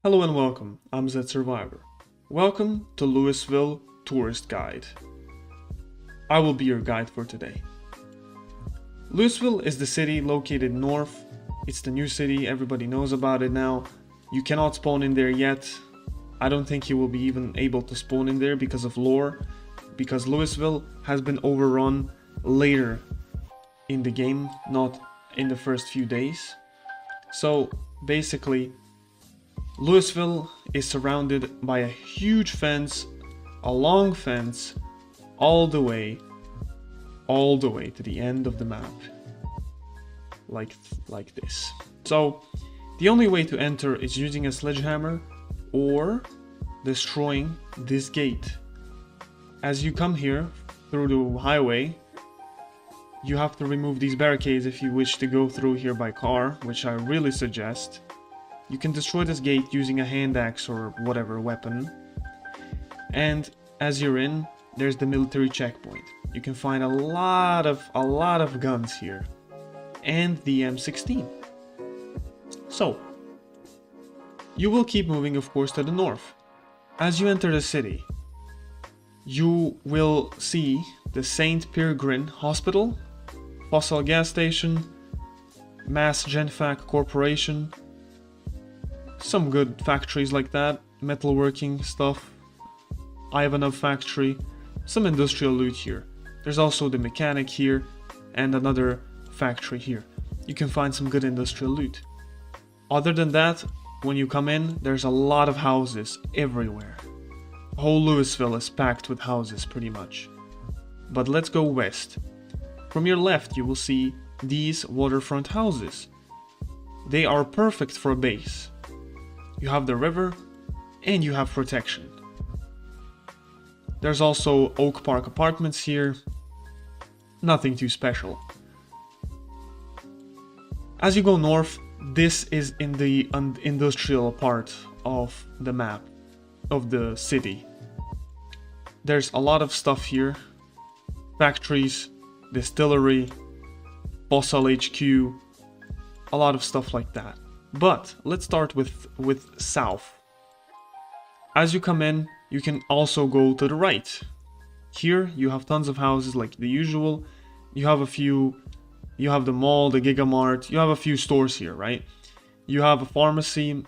Hello and welcome, I'm Zed Survivor. Welcome to Louisville Tourist Guide. I will be your guide for today. Louisville is the city located north. It's the new city, everybody knows about it now. You cannot spawn in there yet. I don't think you will be even able to spawn in there because of lore, because Louisville has been overrun later in the game, not in the first few days. So basically, Louisville is surrounded by a huge fence, a long fence, all the way to the end of the map, like this. So the only way to enter is using a sledgehammer or destroying this gate. As you come here through the highway, you have to remove these barricades if you wish to go through here by car, which I really suggest. You can destroy this gate using a hand axe or whatever weapon. And as you're in, there's the military checkpoint. You can find a lot of guns here. And the M16. So, you will keep moving, of course, to the north. As you enter the city, you will see the St. Peregrine Hospital, Fossil Gas Station, Mass Genfac Corporation, some good factories like that, metalworking stuff, Ivanov factory, some industrial loot here. There's also the mechanic here and another factory here. You can find some good industrial loot. Other than that, when you come in, there's a lot of houses everywhere. Whole Louisville is packed with houses pretty much. But let's go west. From your left you will see these waterfront houses. They are perfect for a base. You have the river and you have protection. There's also Oak Park Apartments here. Nothing too special. As you go north, this is in the industrial part of the map, of the city. There's a lot of stuff here. Factories, distillery, Fossil HQ, a lot of stuff like that. But let's start with south. As you come in, you can also go to the right. Here you have tons of houses like the usual. You have the mall, the Gigamart, you have a few stores here, right? You have a pharmacy,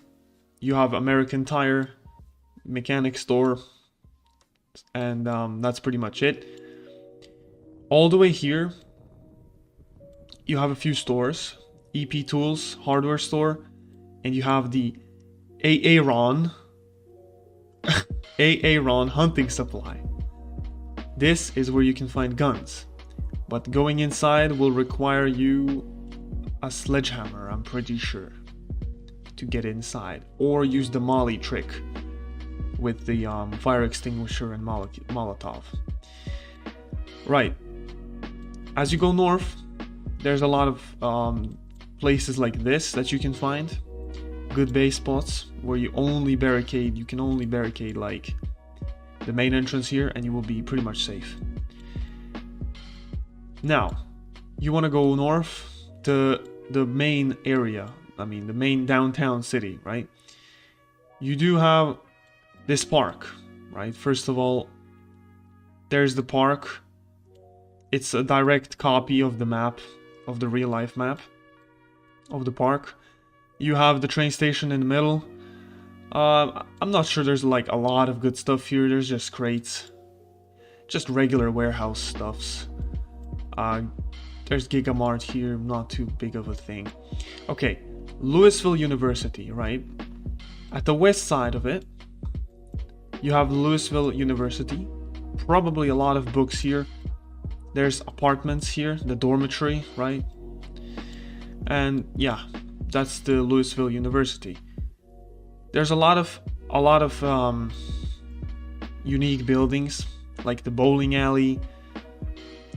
you have American Tire, mechanic store, and that's pretty much it. All the way here, you have a few stores, EP Tools, hardware store, and you have the Aaron hunting supply. This is where you can find guns, but going inside will require you a sledgehammer, I'm pretty sure, to get inside, or use the Molly trick with the fire extinguisher and Molotov. Right. As you go north, there's a lot of places like this that you can find. Good base spots where you can only barricade like the main entrance here and you will be pretty much safe. Now, you want to go north to the main area, the main downtown city, right? You do have this park, right? First of all, there's the park. It's a direct copy of the map, of the real life map of the park. You have the train station in the middle. I'm not sure there's like a lot of good stuff here. There's just crates, just regular warehouse stuffs. There's Gigamart here, not too big of a thing. Okay, Louisville University, right? At the west side of it, you have Louisville University. Probably a lot of books here. There's apartments here, the dormitory, right? And yeah, that's the Louisville University. There's a lot of unique buildings, like the bowling alley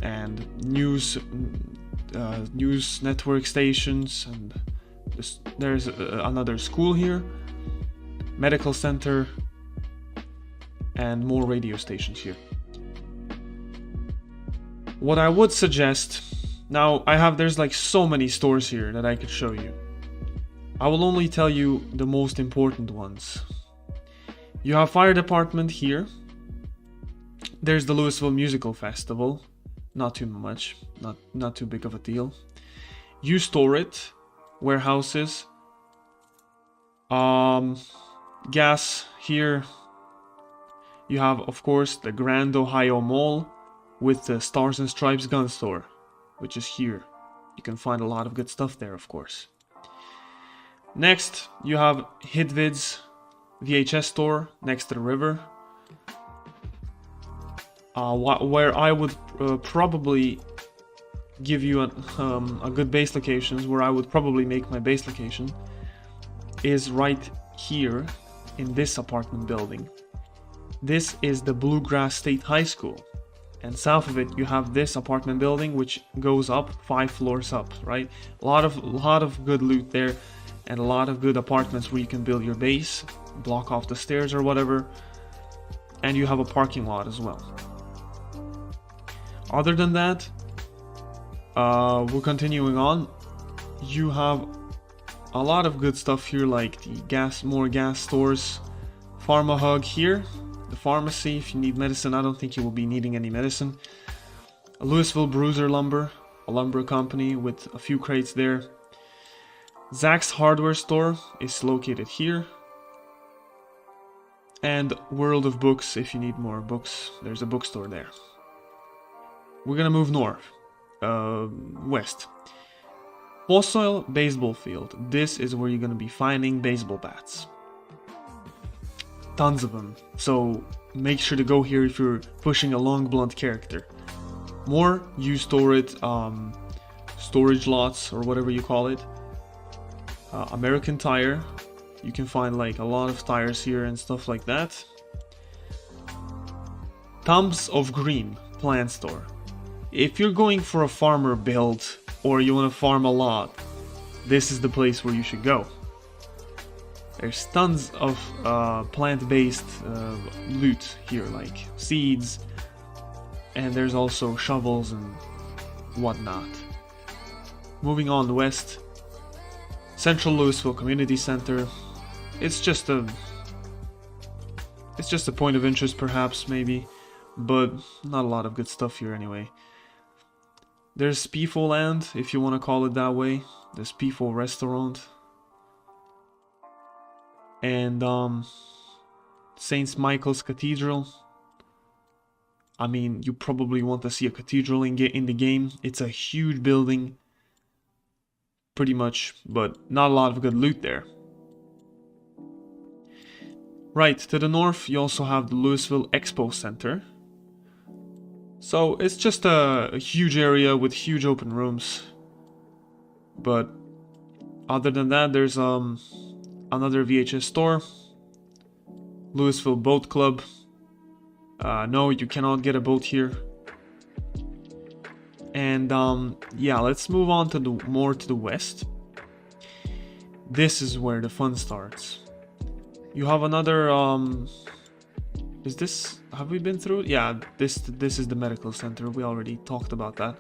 and news network stations, and there's another school here, medical center, and more radio stations here. What I would suggest, now there's like so many stores here that I could show you. I will only tell you the most important ones. You have fire department here. There's the Louisville Musical Festival. Not too much, not too big of a deal. You store it, warehouses, gas here. You have, of course, the Grand Ohio Mall with the Stars and Stripes gun store, which is here. You can find a lot of good stuff there, of course. Next, you have Hitvid's VHS store next to the river, where I would probably give you a good base locations. Where I would probably make my base location is right here in this apartment building. This is the Bluegrass State High School, and south of it you have this apartment building which goes up 5 floors up, right? A lot of good loot there, and a lot of good apartments where you can build your base, block off the stairs or whatever, and you have a parking lot as well. Other than that, we're continuing on. You have a lot of good stuff here, like the more gas stores, Pharma-Hug here, the pharmacy if you need medicine. I don't think you will be needing any medicine. A Louisville Bruiser Lumber, a lumber company with a few crates there. Zach's Hardware Store is located here. And World of Books, if you need more books, there's a bookstore there. We're gonna move north, west. Fossil Baseball Field. This is where you're gonna be finding baseball bats. Tons of them, so make sure to go here if you're pushing a long blunt character. More, you store it, storage lots or whatever you call it. American Tire, you can find like a lot of tires here and stuff like that. Thumbs of Green Plant Store. If you're going for a farmer build or you want to farm a lot, this is the place where you should go. There's tons of plant-based loot here, like seeds, and there's also shovels and whatnot. Moving on west, Central Louisville Community Center. It's just a point of interest, perhaps, maybe, but not a lot of good stuff here anyway. There's Spifo Land, if you want to call it that way. The Spifo Restaurant. And St. Michael's Cathedral. I mean, you probably want to see a cathedral in the game. It's a huge building, pretty much, but not a lot of good loot there. Right, to the north you also have the Louisville Expo Center. So it's just a huge area with huge open rooms. But other than that, there's another VHS store, Louisville Boat Club. No, you cannot get a boat here. And yeah, let's move on to more to the west. This is where the fun starts. You have another is this, have we been through it? Yeah, this is the medical center. We already talked about that.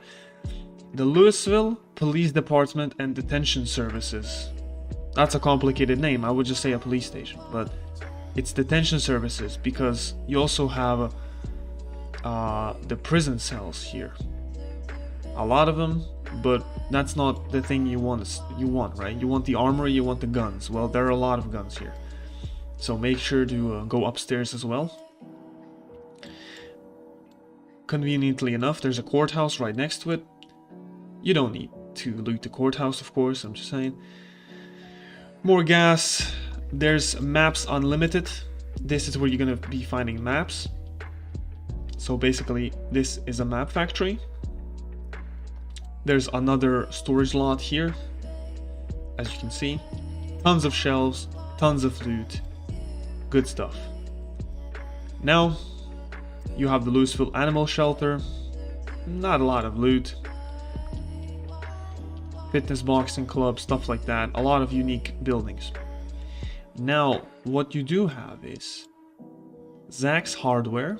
The Louisville Police Department and Detention Services. That's a complicated name. I would just say a police station, but it's detention services because you also have the prison cells here. A lot of them, but that's not the thing you want, right? You want the armory, you want the guns. Well, there are a lot of guns here. So make sure to go upstairs as well. Conveniently enough, there's a courthouse right next to it. You don't need to loot the courthouse, of course, I'm just saying. More gas. There's Maps Unlimited. This is where you're gonna be finding maps. So basically, this is a map factory. There's another storage lot here, as you can see. Tons of shelves, tons of loot. Good stuff. Now, you have the Louisville Animal Shelter. Not a lot of loot. Fitness boxing club, stuff like that. A lot of unique buildings. Now, what you do have is Zach's Hardware.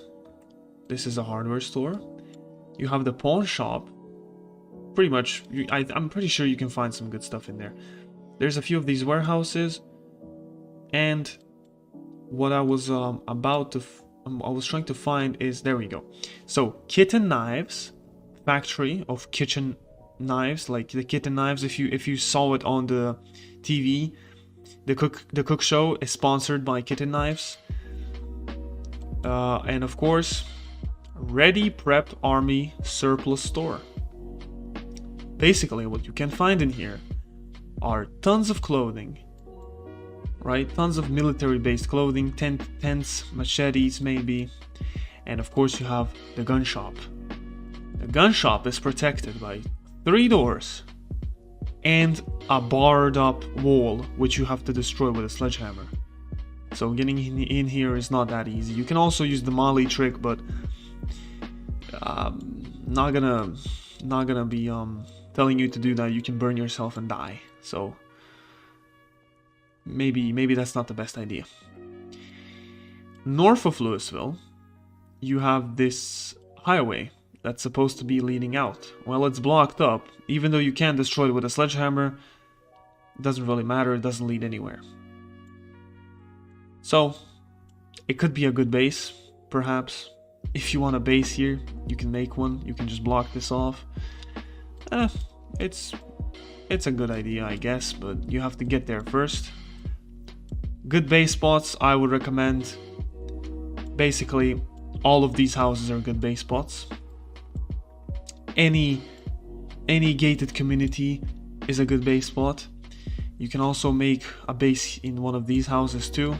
This is a hardware store. You have the pawn shop. Pretty much, I'm pretty sure you can find some good stuff in there. There's a few of these warehouses, and what I was I was trying to find is, there we go. So Kitten Knives, factory of kitchen knives, like the Kitten Knives. If you saw it on the TV, the cook show is sponsored by Kitten Knives. And of course, Ready Prep Army Surplus Store. Basically, what you can find in here are tons of clothing, right? Tons of military-based clothing, tents, machetes maybe, and of course you have the gun shop. The gun shop is protected by 3 doors and a barred up wall, which you have to destroy with a sledgehammer. So getting in here is not that easy. You can also use the Molly trick, but not gonna be telling you to do that. You can burn yourself and die. So maybe that's not the best idea. North of Louisville, you have this highway that's supposed to be leading out. Well, it's blocked up. Even though you can destroy it with a sledgehammer, it doesn't really matter. It doesn't lead anywhere. So it could be a good base, perhaps. If you want a base here, you can make one. You can just block this off. It's a good idea, I guess, but you have to get there first. Good base spots, I would recommend. Basically, all of these houses are good base spots. Any gated community is a good base spot. You can also make a base in one of these houses too.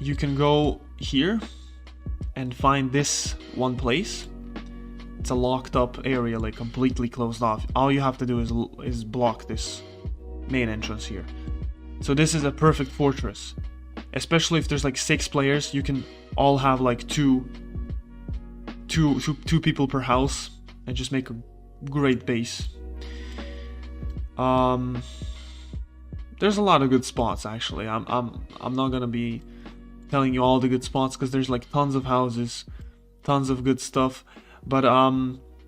You can go here and find this one place. It's a locked up area, like completely closed off. All you have to do is block this main entrance here. So this is a perfect fortress. Especially if there's like 6 players, you can all have like two people per house and just make a great base. There's a lot of good spots actually. I'm not gonna be telling you all the good spots because there's like tons of houses, tons of good stuff. But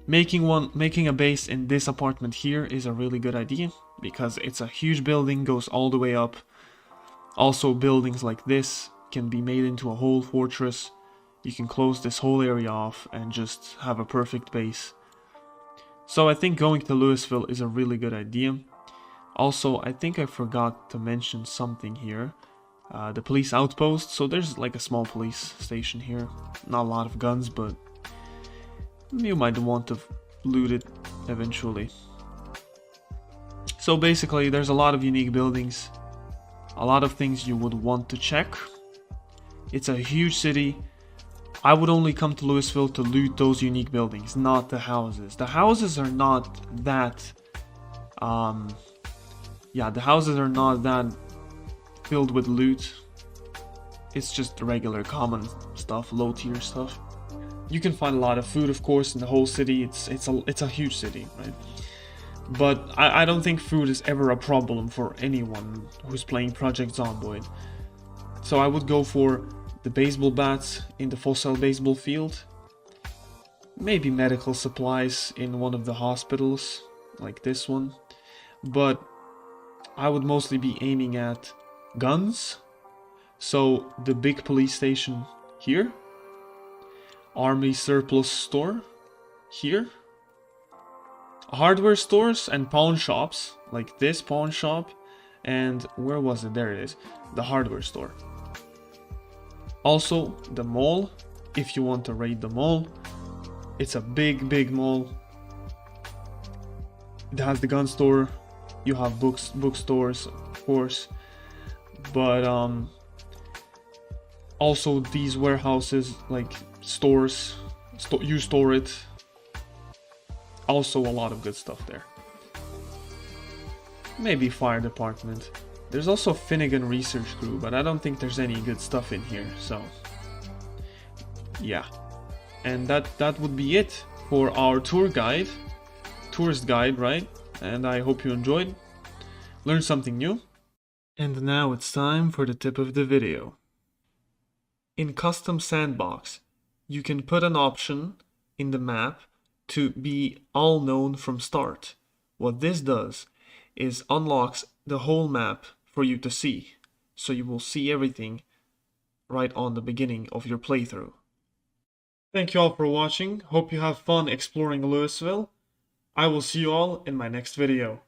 making a base in this apartment here is a really good idea because it's a huge building, goes all the way up. Also, buildings like this can be made into a whole fortress. You can close this whole area off and just have a perfect base. So I think going to Louisville is a really good idea. Also, I think I forgot to mention something here. The police outpost. So there's like a small police station here. Not a lot of guns, but you might want to loot it eventually. So basically, there's a lot of unique buildings. A lot of things you would want to check. It's a huge city. I would only come to Louisville to loot those unique buildings, not the houses. The houses are not that... yeah, the houses are not that filled with loot. It's just regular common stuff, low tier stuff. You can find a lot of food, of course, in the whole city. It's a huge city, right? But I don't think food is ever a problem for anyone who's playing Project Zomboid. So I would go for the baseball bats in the fossil baseball field. Maybe medical supplies in one of the hospitals, like this one. But I would mostly be aiming at guns. So the big police station here. Army surplus store here. Hardware stores and pawn shops, like this pawn shop. And where was it? There it is. The hardware store. Also, the mall, if you want to raid the mall. It's a big mall. It has the gun store. You have bookstores, of course. But also these warehouses, like stores, you store it. Also a lot of good stuff there. Maybe fire department. There's also Finnegan Research Crew, but I don't think there's any good stuff in here, so yeah. And that would be it for our tourist guide, right? And I hope you enjoyed, learned something new. And now it's time for the tip of the video. In Custom Sandbox, you can put an option in the map to be all known from start. What this does is unlocks the whole map for you to see. So you will see everything right on the beginning of your playthrough. Thank you all for watching. Hope you have fun exploring Louisville. I will see you all in my next video.